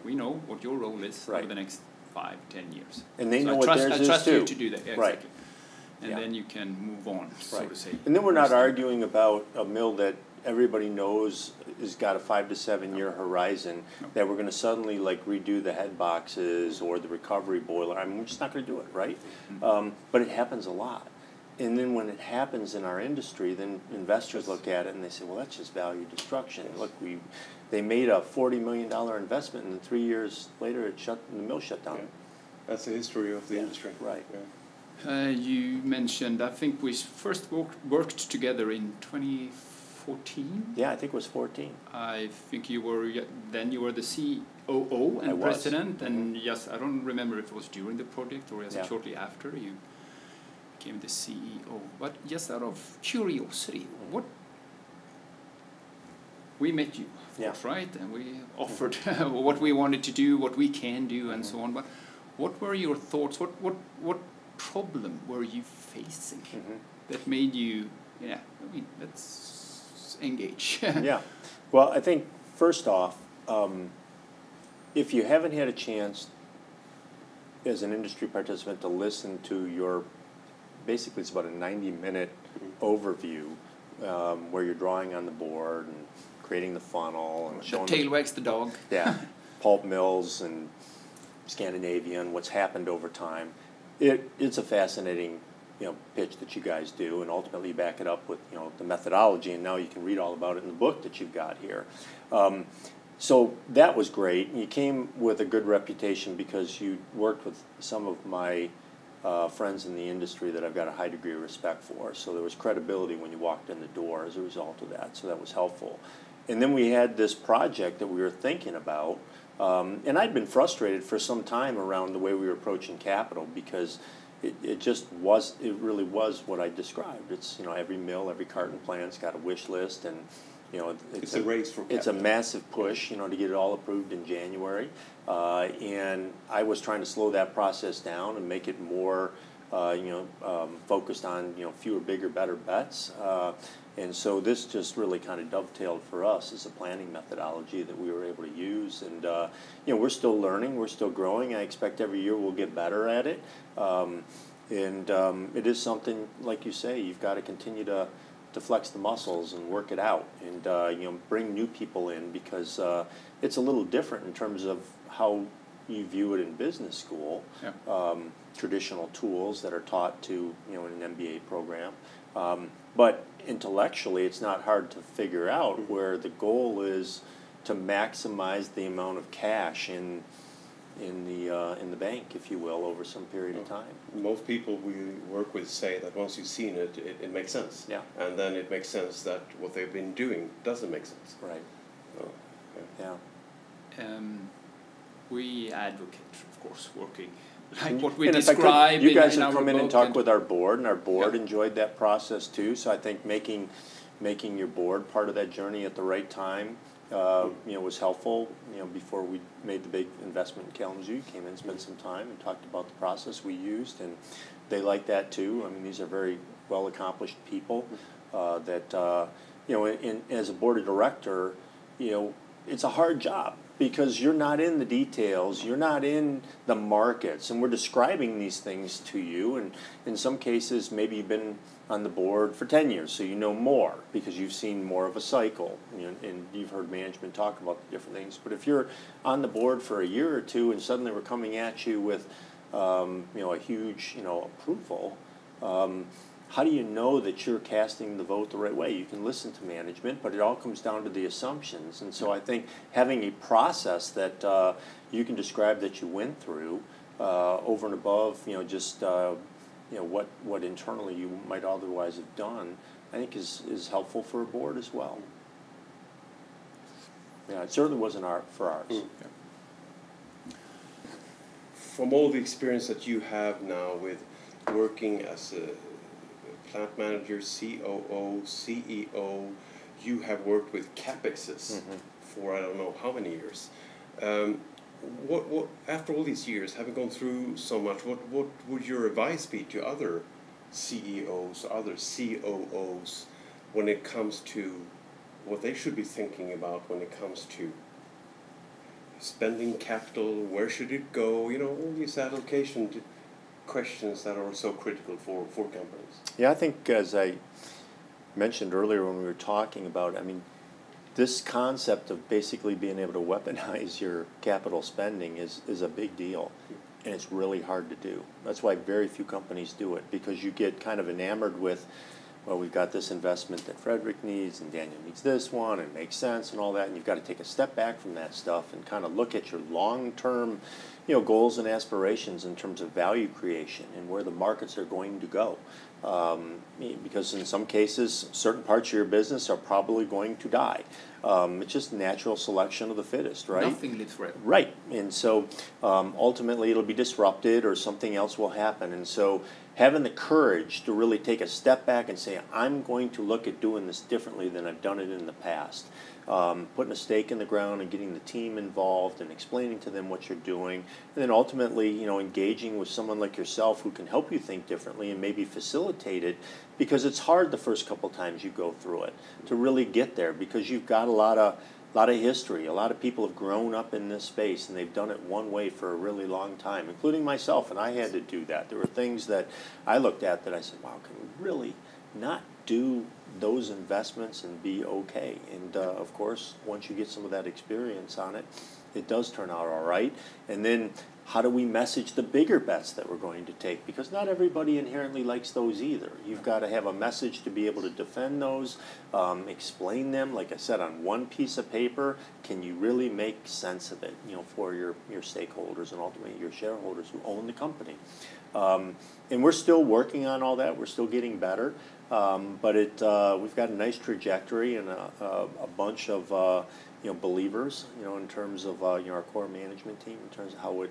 we know what your role is over the next 5, 10 years. And they know what theirs is too. I trust you to do that. Yeah, right. Exactly. And then you can move on, so to say. And then we're not arguing about a mill that everybody knows has got a 5 to 7 year horizon, that we're going to suddenly redo the head boxes or the recovery boiler. I mean, we're just not going to do it, right? But it happens a lot. And then when it happens in our industry, then investors look at it and they say, well, that's just value destruction. Look, they made a $40 million investment, and then 3 years later, the mill shut down. Yeah. That's the history of the industry. Right. Yeah. You mentioned, I think we first worked together in 2014. Yeah, I think it was 14. I think you were the COO and president, and yes, I don't remember if it was during the project or shortly after you became the CEO. But just out of curiosity, we met you, of course, right? And we offered what we wanted to do, what we can do, and so on. But what were your thoughts? What problem were you facing that made you? Let's engage. Yeah. Well, I think first off, if you haven't had a chance as an industry participant to listen to your, basically it's about a 90-minute overview where you're drawing on the board and creating the funnel and showing the tail wags the dog. Yeah, pulp mills and Scandinavia and what's happened over time. It's a fascinating, pitch that you guys do, and ultimately you back it up with, the methodology, and now you can read all about it in the book that you've got here. So that was great. You came with a good reputation because you worked with some of my friends in the industry that I've got a high degree of respect for. So there was credibility when you walked in the door as a result of that. So that was helpful. And then we had this project that we were thinking about, and I'd been frustrated for some time around the way we were approaching capital because it really was what I described. It's, every mill, every carton plant's got a wish list, and it's a race for capital. It's a massive push, to get it all approved in January. And I was trying to slow that process down and make it more, focused on, fewer, bigger, better bets. And so this just really kind of dovetailed for us as a planning methodology that we were able to use. And, we're still learning, we're still growing. I expect every year we'll get better at it. It is something, like you say, you've got to continue to flex the muscles and work it out, and bring new people in, because it's a little different in terms of how you view it in business school. Yeah. Traditional tools that are taught to in an MBA program, but intellectually it's not hard to figure out where the goal is to maximize the amount of cash in the bank, if you will, over some period of time. Most people we work with say that once you've seen it, it makes sense. Yeah. And then it makes sense that what they've been doing doesn't make sense. Right. Oh, yeah. We advocate, of course, working like what we and describe. You guys in have our come in and book talked with our board, and our board Yeah. enjoyed that process too. So I think making your board part of that journey at the right time, was helpful. Before we made the big investment in Kalamazoo, you came in, spent some time, and talked about the process we used, and they liked that too. I mean, these are very well accomplished people that as a board of director, it's a hard job because you're not in the details, you're not in the markets, and we're describing these things to you, and in some cases maybe you've been on the board for 10 years, so you know more because you've seen more of a cycle, and you've heard management talk about the different things. But if you're on the board for a year or two and suddenly we're coming at you with a huge approval, how do you know that you're casting the vote the right way? You can listen to management, but it all comes down to the assumptions. And so I think having a process that you can describe that you went through over and above, what internally you might otherwise have done, I think is helpful for a board as well. Yeah, it certainly wasn't for ours. Mm. Yeah. From all the experience that you have now with working as a plant manager, COO, CEO, you have worked with Capexes for I don't know how many years. What after all these years, having gone through so much, what would your advice be to other CEOs, other COOs, when it comes to what they should be thinking about when it comes to spending capital, where should it go, all these allocation questions that are so critical for companies? Yeah, I think as I mentioned earlier when we were talking about, this concept of basically being able to weaponize your capital spending is a big deal, and it's really hard to do. That's why very few companies do it, because you get kind of enamored with, well, we've got this investment that Frederick needs, and Daniel needs this one, and it makes sense and all that, and you've got to take a step back from that stuff and kind of look at your long-term goals and aspirations in terms of value creation and where the markets are going to go. Because in some cases, certain parts of your business are probably going to die. It's just natural selection of the fittest, right? Nothing lives forever. Right. And so ultimately it'll be disrupted or something else will happen. And so having the courage to really take a step back and say, I'm going to look at doing this differently than I've done it in the past. Putting a stake in the ground and getting the team involved and explaining to them what you're doing, and then ultimately, engaging with someone like yourself who can help you think differently and maybe facilitate it, because it's hard the first couple times you go through it to really get there, because you've got a lot of lot of history. A lot of people have grown up in this space, and they've done it one way for a really long time, including myself, and I had to do that. There were things that I looked at that I said, wow, can we really not do those investments and be okay? And of course, once you get some of that experience on it, it does turn out all right. And then how do we message the bigger bets that we're going to take? Because not everybody inherently likes those either. You've got to have a message to be able to defend those, explain them. Like I said, on one piece of paper, can you really make sense of it, you know, for your stakeholders and ultimately your shareholders who own the company? And we're still working on all that. We're still getting better. But we've got a nice trajectory and a bunch of believers, in terms of our core management team, in terms of how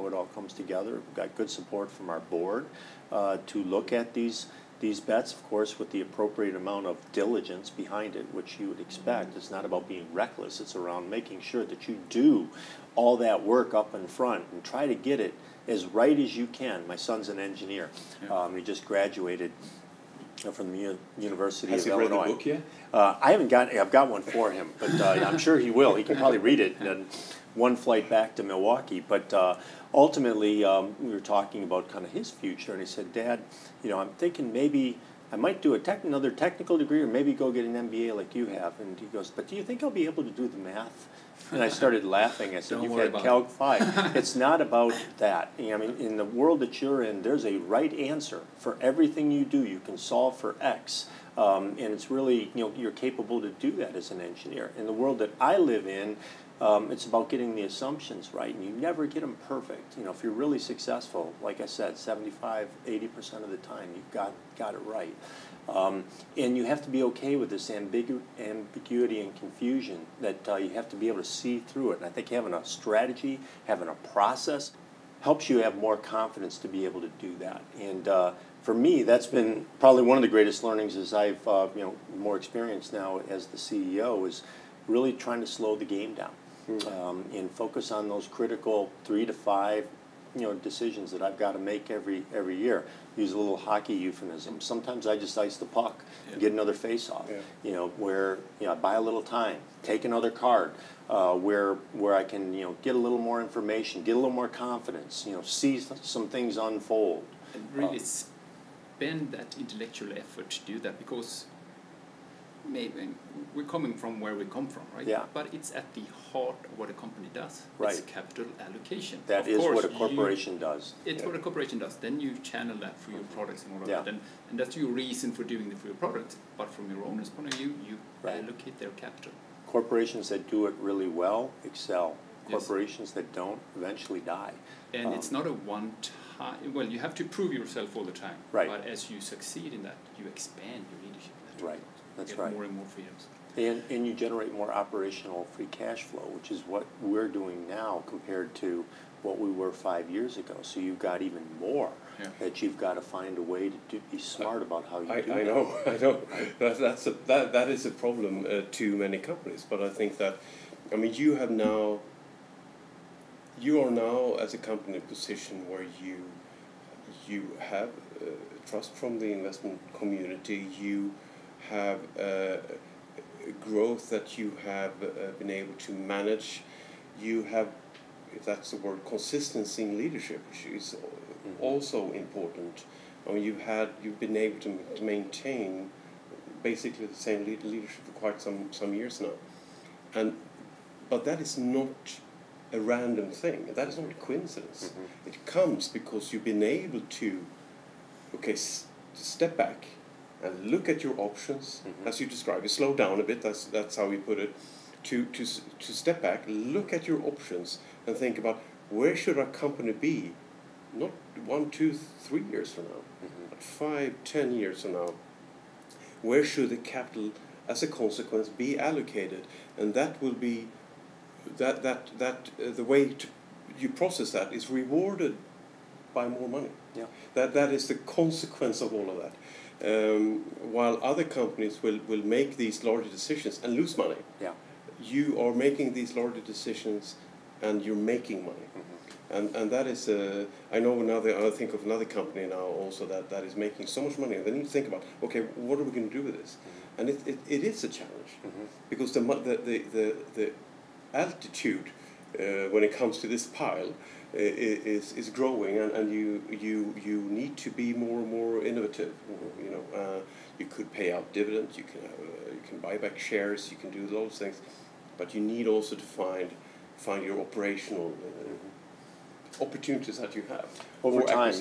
it all comes together. We've got good support from our board to look at these bets, of course, with the appropriate amount of diligence behind it, which you would expect. It's not about being reckless. It's around making sure that you do all that work up in front and try to get it as right as you can. My son's an engineer. Yeah. He just graduated from the University Has of he read Illinois. the book yet? I've got one for him, but I'm sure he will. He can probably read it in one flight back to Milwaukee. But ultimately, we were talking about kind of his future, and he said, Dad, I'm thinking maybe I might do another technical degree or maybe go get an MBA like you have. And he goes, but do you think I'll be able to do the math? And I started laughing. I said, Don't you've worry had about Calc 5. It's not about that. I mean, in the world that you're in, there's a right answer for everything you do. You can solve for X. And it's really, you're capable to do that as an engineer. In the world that I live in, it's about getting the assumptions right, and you never get them perfect. If you're really successful, like I said, 75, 80% of the time, you've got it right. And you have to be okay with this ambiguity and confusion, that you have to be able to see through it. And I think having a strategy, having a process, helps you have more confidence to be able to do that. And for me, that's been probably one of the greatest learnings as I've more experience now as the CEO, is really trying to slow the game down and focus on those critical 3 to 5 decisions that I've got to make every year. Use a little hockey euphemism. Sometimes I just ice the puck, get another face-off. Yeah. Where I buy a little time, take another card, where I can get a little more information, get a little more confidence. See some things unfold. And really spend that intellectual effort to do that, because maybe we're coming from where we come from, right? Yeah. But it's at the heart of what a company does. Right. It's capital allocation. That is what a corporation does. It's what a corporation does. Then you channel that for your products and all of Yeah. that. And that's your reason for doing it for your products. But from your owner's point of view, you Right. allocate their capital. Corporations that do it really well excel. Yes. Corporations that don't eventually die. And it's not a one-time... Well, you have to prove yourself all the time. Right. But as you succeed in that, you expand your leadership. Right. That's you right. get more and more freedoms. And you generate more operational free cash flow, which is what we're doing now compared to what we were 5 years ago. So you've got even more that you've got to find a way to be smart about how you do it. I know. That is a problem to many companies. But I think that, you are now as a company in a position where you have trust from the investment community. You have growth that you have been able to manage. You have, if that's the word, consistency in leadership, which is also important. You've been able to maintain basically the same leadership for quite some years now, but that is not a random thing. That is not a coincidence. It comes because you've been able to step back and look at your options, as you described. You slow down a bit. That's how we put it. To step back, look at your options, and think about, where should our company be? Not 1, 2, 3 years from now, but 5, 10 years from now. Where should the capital, as a consequence, be allocated? And that will be the way you process that is rewarded by more money. Yeah. That is the consequence of all of that. While other companies will make these larger decisions and lose money, you are making these larger decisions and you're making money. And that is, I know I think of another company now also that is making so much money, and they need to think about, okay, what are we going to do with this? And it is a challenge, because the altitude when it comes to this pile is growing, and you need to be more and more innovative. You know, you could pay out dividends, you can buy back shares, you can do those things, but you need also to find your operational opportunities that you have. Over time,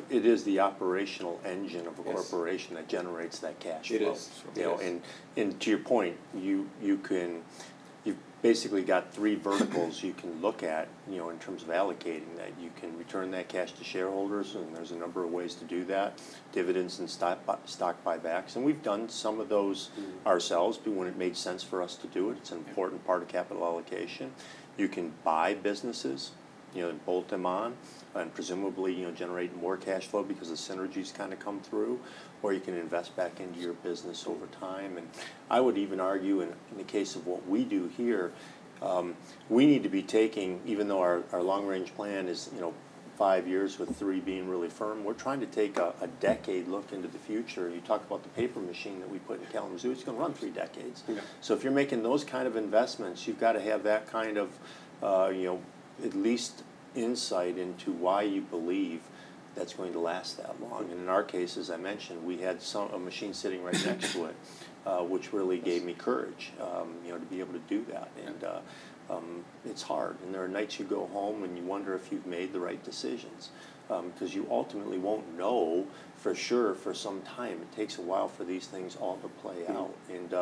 it is the operational engine of a corporation that generates that cash flow. It is. You know, and to your point, you've basically got three verticals you can look at, you know, in terms of allocating that. You can return that cash to shareholders, and there's a number of ways to do that. Dividends and stock buybacks, and we've done some of those ourselves when it made sense for us to do it. It's an important part of capital allocation. You can buy businesses, you know, and bolt them on, and presumably, you know, generate more cash flow because the synergies kind of come through, or you can invest back into your business over time. And I would even argue, in the case of what we do here, we need to be taking, even though our long-range plan is, you know, 5 years with 3 being really firm, we're trying to take a decade look into the future. You talk about the paper machine that we put in Kalamazoo, it's going to run 3 decades. Yeah. So if you're making those kind of investments, you've got to have that kind of, you know, at least insight into why you believe that's going to last that long. And in our case, as I mentioned, we had a machine sitting right next to it, which really gave me courage, you know, to be able to do that. And it's hard, and there are nights you go home and you wonder if you've made the right decisions, because you ultimately won't know for sure for some time. It takes a while for these things all to play out, and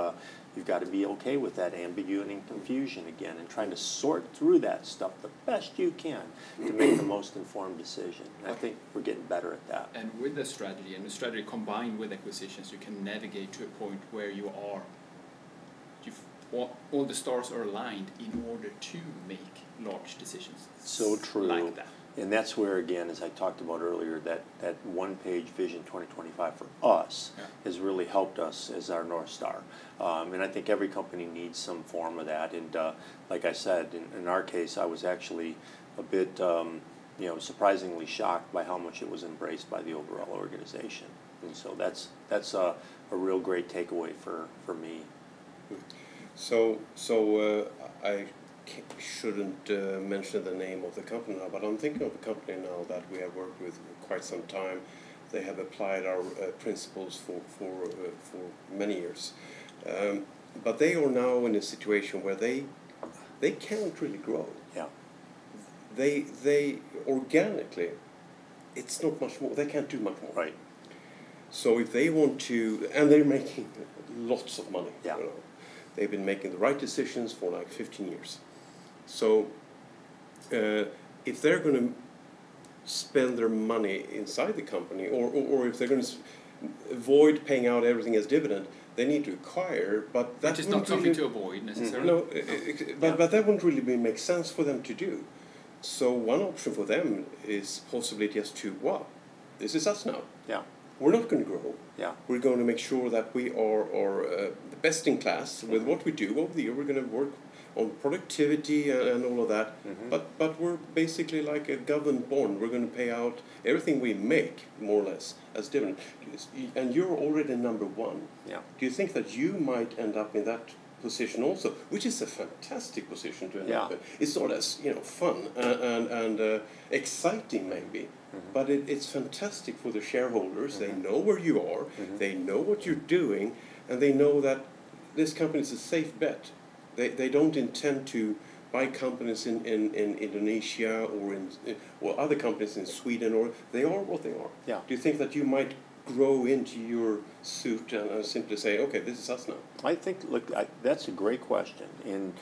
you've got to be okay with that ambiguity and confusion again, and trying to sort through that stuff the best you can to make the most informed decision. And I think we're getting better at that. And with the strategy, and the strategy combined with acquisitions, you can navigate to a point where you are, all the stars are aligned in order to make large decisions. So true. Like that. And that's where, again, as I talked about earlier, that one-page Vision 2025 for us has really helped us as our North Star. And I think every company needs some form of that. And like I said, in our case, I was actually a bit, you know, surprisingly shocked by how much it was embraced by the overall organization. And so that's a real great takeaway for me. So I shouldn't mention the name of the company now, but I'm thinking of a company now that we have worked with for quite some time. They have applied our principles for many years, but they are now in a situation where they can't really grow. Yeah. They organically, it's not much more. They can't do much more. Right. So if they want to, and they're making lots of money. Yeah. You know, they've been making the right decisions for like 15 years. So if they're going to spend their money inside the company, or if they're going to avoid paying out everything as dividend, they need to acquire. But that is not something to avoid necessarily. No, but that wouldn't really make sense for them to do. So one option for them is possibly just to, well, this is us now. Yeah. We're not going to grow. Yeah. We're going to make sure that we are the best in class with what we do over the year. We're going to work on productivity and all of that. But we're basically like a government bond. We're going to pay out everything we make, more or less, as dividend. And you're already number one. Yeah. Do you think that you might end up in that position also, which is a fantastic position to end up in? It's not as, you know, fun and exciting maybe. But it's fantastic for the shareholders. They know where you are, they know what you're doing, and they know that this company is a safe bet. They don't intend to buy companies in Indonesia or other companies in Sweden, or they are what they are. Yeah. Do you think that you might grow into your suit and simply say, okay, this is us now? I think, look, that's a great question. And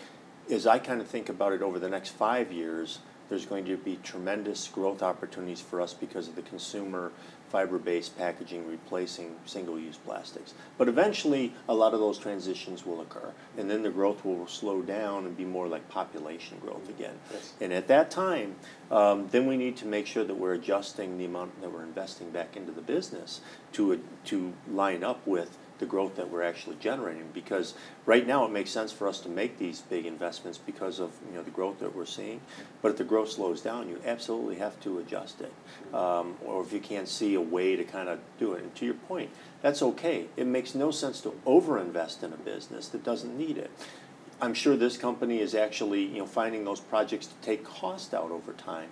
as I kind of think about it over the next 5 years, there's going to be tremendous growth opportunities for us because of the consumer fiber-based packaging replacing single-use plastics. But eventually, a lot of those transitions will occur, and then the growth will slow down and be more like population growth again. Yes. And at that time, then we need to make sure that we're adjusting the amount that we're investing back into the business to line up with the growth that we're actually generating. Because right now it makes sense for us to make these big investments because of the growth that we're seeing. But if the growth slows down, you absolutely have to adjust it. Or if you can't see a way to kind of do it. And to your point, that's okay. It makes no sense to overinvest in a business that doesn't need it. I'm sure this company is actually, finding those projects to take cost out over time,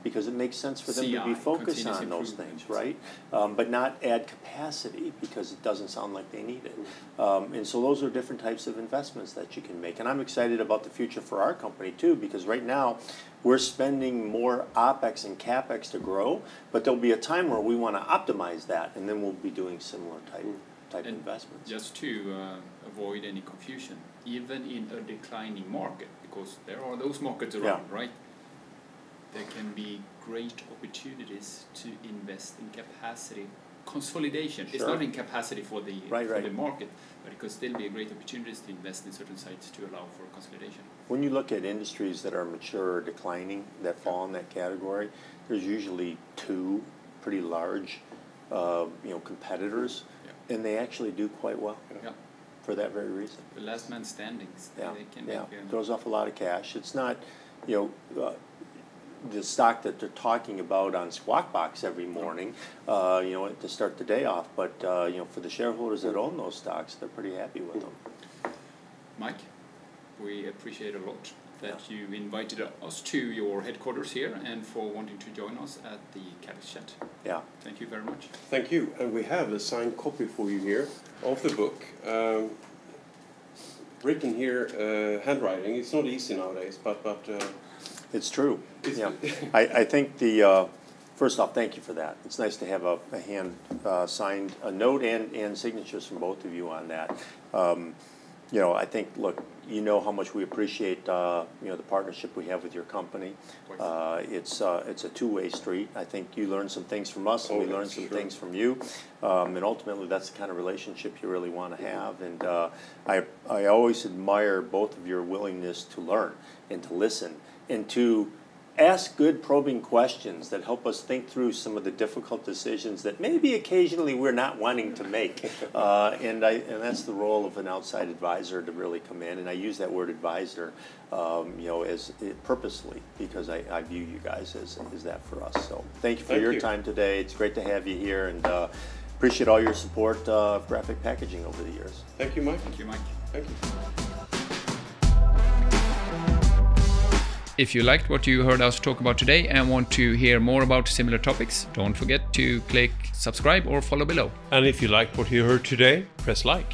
because it makes sense for them to be focused on those things, right? But not add capacity because it doesn't sound like they need it. And so those are different types of investments that you can make. And I'm excited about the future for our company too, because right now we're spending more OPEX and CAPEX to grow, but there'll be a time where we want to optimize that, and then we'll be doing similar type investments. Just to avoid any confusion, even in a declining market, because there are those markets around, right? There can be great opportunities to invest in capacity consolidation. It's not in capacity for the the market, but it could still be a great opportunity to invest in certain sites to allow for consolidation. When you look at industries that are mature or declining that fall in that category, there's usually two pretty large competitors. And they actually do quite well for that very reason. The last man standing. They can throws off a lot of cash. It's not, the stock that they're talking about on Squawk Box every morning, to start the day off. But for the shareholders that own those stocks, they're pretty happy with them. Mike, we appreciate a lot that you invited us to your headquarters here and for wanting to join us at the Capex Chat. Yeah. Thank you very much. Thank you. And we have a signed copy for you here of the book. Written here, handwriting. It's not easy nowadays, but it's true. I think first off, thank you for that. It's nice to have a hand signed a note and signatures from both of you on that. I think, look, how much we appreciate, the partnership we have with your company. It's a two-way street. I think you learn some things from us, and we learn some things from you. And ultimately, that's the kind of relationship you really want to have. And I always admire both of your willingness to learn and to listen and to ask good probing questions that help us think through some of the difficult decisions that maybe occasionally we're not wanting to make. And that's the role of an outside advisor to really come in. And I use that word advisor, as purposely, because I view you guys as that for us. So thank you for your time today. It's great to have you here, and appreciate all your support of graphic packaging over the years. Thank you, Mike. Thank you, Mike. Thank you. If you liked what you heard us talk about today and want to hear more about similar topics, don't forget to click subscribe or follow below. And if you liked what you heard today, press like.